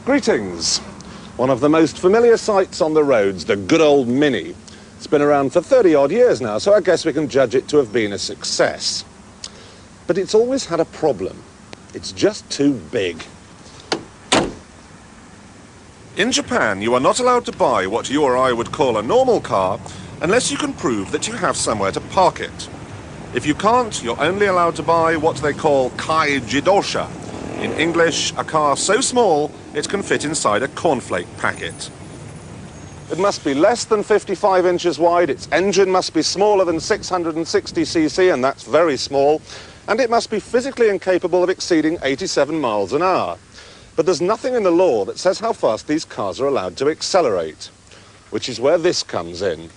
Greetings. One of the most familiar sights on the roads, the good old Mini. It's been around for 30-odd years now, so I guess we can judge it to have been a success. But it's always had a problem. It's just too big. In Japan, you are not allowed to buy what you or I would call a normal car unless you can prove that you have somewhere to park it. If you can't, you're only allowed to buy what they call kai jidosha. In English, a car so small it can fit inside a cornflake packet. It must be less than 55 inches wide, its engine must be smaller than 660cc, and that's very small, and it must be physically incapable of exceeding 87 miles an hour. But there's nothing in the law that says how fast these cars are allowed to accelerate, which is where this comes in.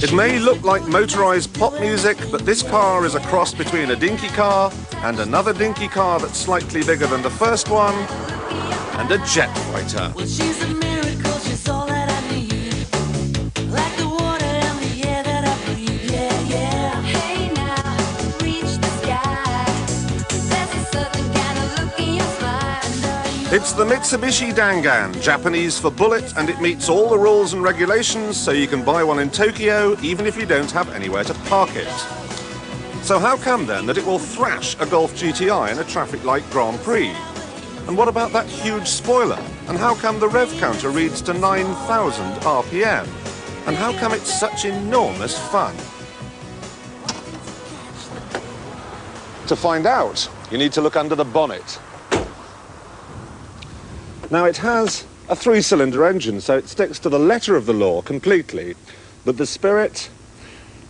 It may look like motorised pop music, but this car is a cross between a dinky car and another dinky car that's slightly bigger than the first one, and a jet fighter. Well, she's a miracle, she's all that I need. Like the water and the air that I breathe, yeah, yeah. Hey now, reach the sky. There's a certain kind of look in your smile. It's the Mitsubishi Dangan, Japanese for bullet, and it meets all the rules and regulations, so you can buy one in Tokyo even if you don't have anywhere to park it. So how come then that it will thrash a Golf GTI in a traffic light Grand Prix? And what about that huge spoiler? And how come the rev counter reads to 9,000 RPM? And how come it's such enormous fun? To find out, you need to look under the bonnet. Now, it has a 3-cylinder engine, so it sticks to the letter of the law completely. But the spirit?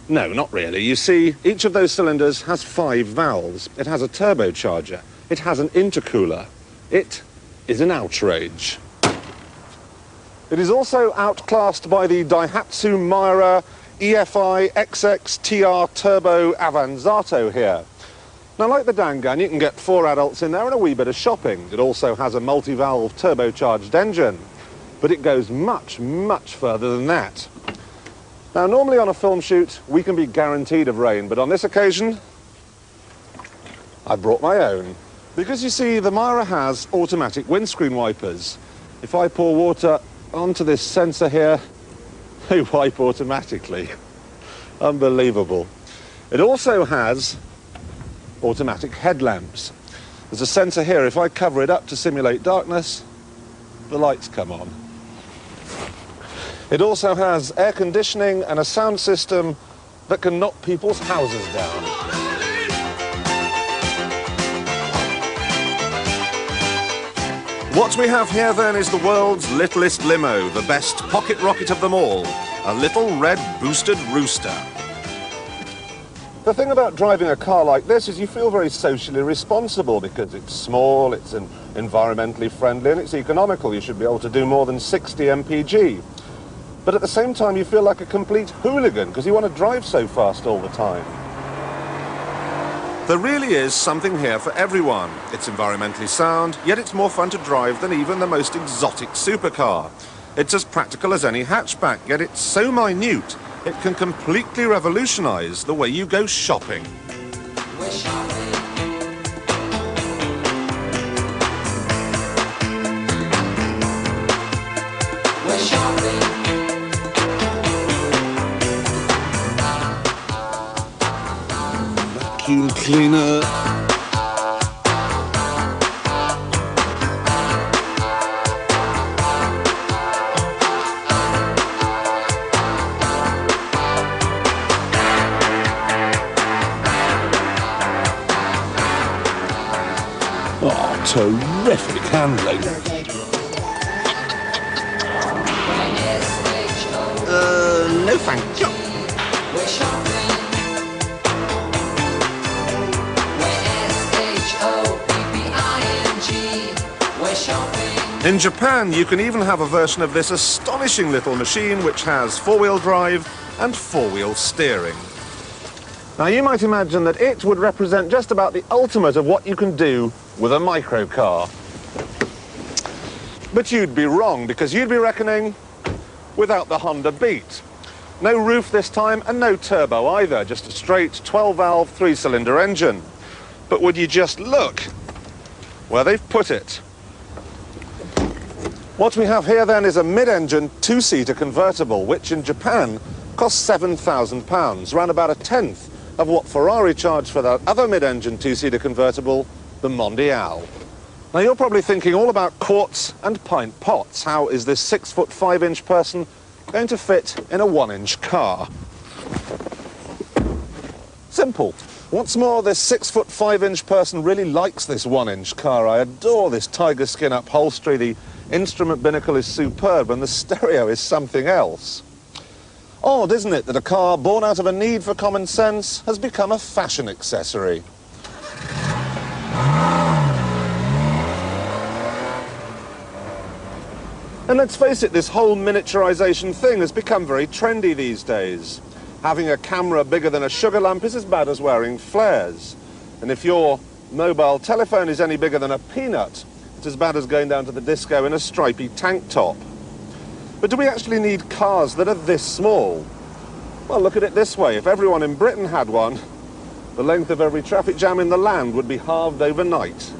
No, not really. You see, each of those cylinders has 5 valves. It has a turbocharger. It has an intercooler. It is an outrage. It is outclassed outclassed by the Daihatsu Mira EFI XXTR Turbo Avanzato here. Now, like the Dangan, you can get 4 adults in there and a wee bit of shopping. It also has a multi-valve turbocharged engine, but it goes much, much further than that. Now, normally on a film shoot, we can be guaranteed of rain, but on this occasion, I brought my own. Because you see, the Mira has automatic windscreen wipers. If I pour water onto this sensor here, they wipe automatically. Unbelievable. It also has automatic headlamps. There's a sensor here. If I cover it up to simulate darkness, the lights come on. It also has air conditioning and a sound system that can knock people's houses down. What we have here then is the world's littlest limo, the best pocket rocket of them all, a little red boosted rooster. The thing about driving a car like this is you feel very socially responsible because it's small, it's environmentally friendly, and it's economical. You should be able to do more than 60 mpg. But at the same time, you feel like a complete hooligan because you want to drive so fast all the time. There really is something here for everyone. It's environmentally sound, yet it's more fun to drive than even the most exotic supercar. It's as practical as any hatchback, yet it's so minute, it can completely revolutionize the way you go shopping. We're shopping. We're shopping. Vacuum cleaner. Oh, terrific handling. No thank you. We're shopping. We're SHOPPING. We're shopping. In Japan, you can even have a version of this astonishing little machine which has 4-wheel drive and 4-wheel steering. Now, you might imagine that it would represent just about the ultimate of what you can do with a microcar. But you'd be wrong, because you'd be reckoning without the Honda Beat. No roof this time and no turbo either, just a straight 12-valve 3-cylinder engine. But would you just look where they've put it? What we have here then is a mid-engine 2-seater convertible, which in Japan costs £7,000, around about a tenth of what Ferrari charged for that other mid-engine 2-seater convertible, the Mondial. Now you're probably thinking all about quarts and pint pots. How is this 6-foot 5-inch person going to fit in a 1-inch car? Simple. What's more, this 6-foot 5-inch person really likes this 1-inch car. I adore this tiger skin upholstery, the instrument binnacle is superb, and the stereo is something else. Odd, isn't it, that a car born out of a need for common sense has become a fashion accessory? And let's face it, this whole miniaturization thing has become very trendy these days. Having a camera bigger than a sugar lump is as bad as wearing flares. And if your mobile telephone is any bigger than a peanut, it's as bad as going down to the disco in a stripy tank top. But do we actually need cars that are this small? Well, look at it this way. If everyone in Britain had one, the length of every traffic jam in the land would be halved overnight.